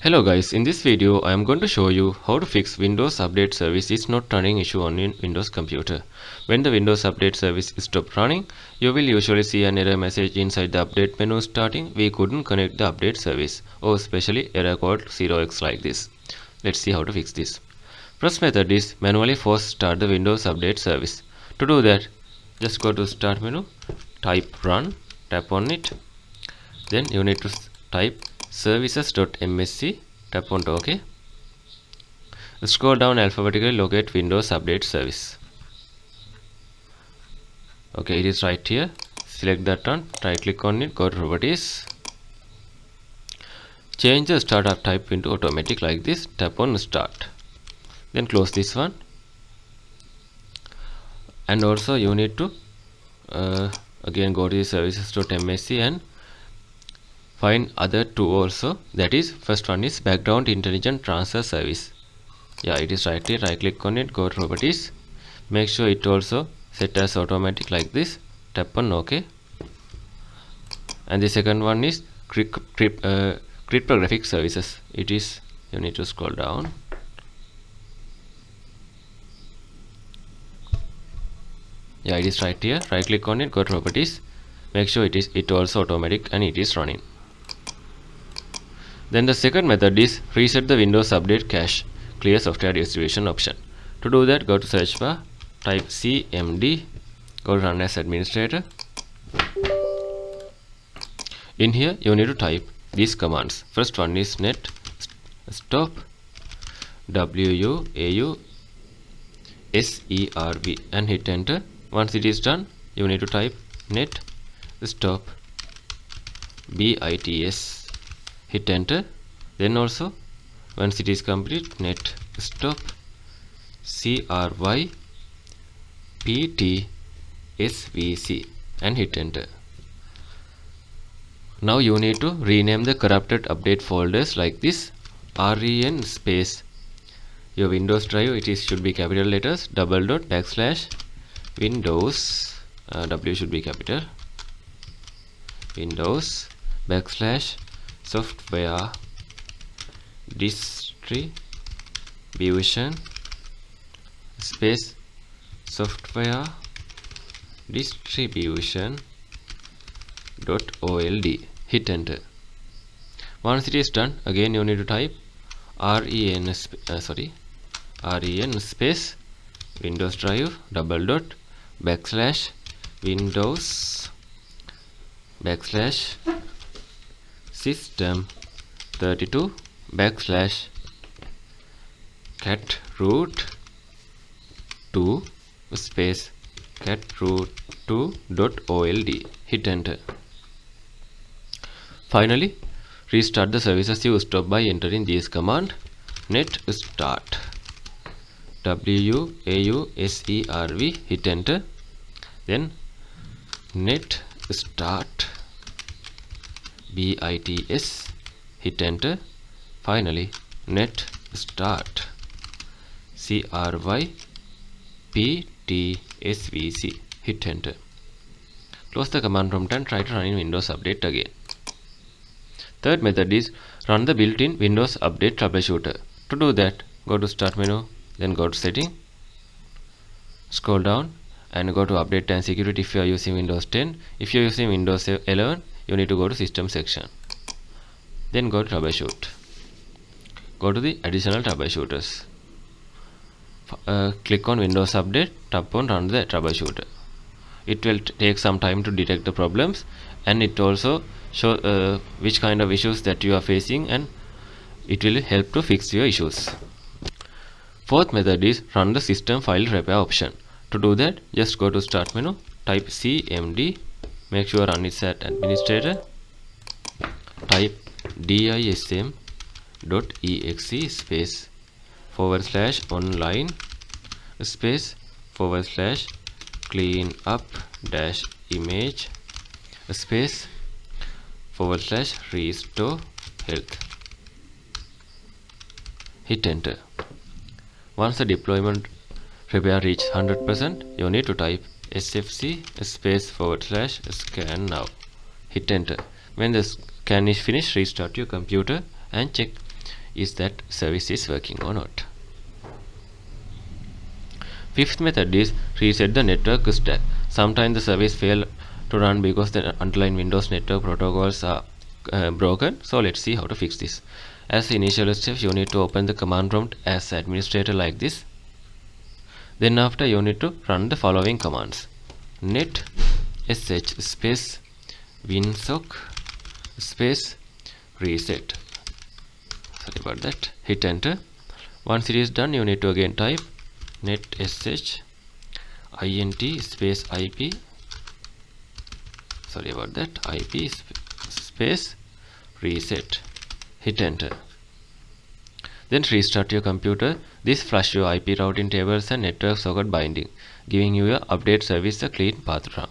Hello guys, in this video I am going to show you how to fix Windows Update Service is not running issue on your Windows computer. When the Windows Update Service is stopped running, you will usually see an error message inside the update menu starting "We couldn't connect the update service" or especially error code 0x like this. Let's see how to fix this. First method is manually force start the Windows Update Service. To do that, just go to Start menu, type Run, tap on it. Then you need to type services.msc, tap on OK. Scroll down alphabetically, locate Windows Update Service. Okay, it is right here. Select that one, right click on it, go to Properties. Change the startup type into automatic like this, tap on Start. Then close this one. And also you need to again go to services.msc and find other two also. That is, first one is background intelligent transfer service. Yeah, it is right here. Right click on it, go to Properties. Make sure it also set as automatic like this, tap on OK. And the second one is cryptographic services. It is, you need to scroll down. Yeah, it is right here. Right click on it, go to Properties. Make sure it also automatic and it is running. Then the second method is reset the Windows Update cache, clear software distribution option. To do that, go to search bar, type cmd, go to Run as administrator. In here you need to type these commands. First one is net stop wuauserv and hit enter. Once it is done, you need to type net stop bits, hit enter. Then also once it is complete, net stop cryptsvc and hit enter. Now you need to rename the corrupted update folders like this: ren space your Windows drive, should be capital letters, double dot backslash Windows, W should be capital, Windows backslash software distribution space software distribution .old, hit enter. Once it is done, again you need to type ren space Windows drive, double dot backslash Windows backslash system 32 backslash cat root 2 space cat root 2.old, hit enter. Finally, restart the services you stopped by entering this command: net start wuauserv, hit enter. Then net start bits, hit enter. Finally, net start cryptsvc, hit enter. Close the command prompt and try to run in Windows Update again. Third method is run the built-in Windows Update Troubleshooter. To do that, go to Start menu, then go to Setting, scroll down and go to Update and Security if you are using Windows 10. If you are using Windows 11, you need to go to System section. Then go to Troubleshoot. Go to the additional troubleshooters. Click on Windows Update, tap on Run the Troubleshooter. It will take some time to detect the problems, and it also show which kind of issues that you are facing, and it will help to fix your issues. Fourth method is run the system file repair option. To do that, just go to Start menu, type cmd, make sure run is at administrator, type dism.exe space /online space /clean up dash image space /restore health, hit enter. Once the deployment repair reach 100%, you need to type sfc space /scan now, hit enter. When the scan is finished, restart your computer and check is that service is working or not. Fifth method is reset the network stack. Sometimes the service fail to run because the underlying Windows network protocols are broken. So let's see how to fix this. As initial step, you need to open the command prompt as administrator like this. Then after, you need to run the following commands: net sh space winsock space reset. Sorry about that. Hit enter. Once it is done, you need to again type net sh int space ip. Sorry about that. ip space reset. Hit enter. Then restart your computer. This flush your IP routing tables and network socket binding, giving you your update service a clean path run.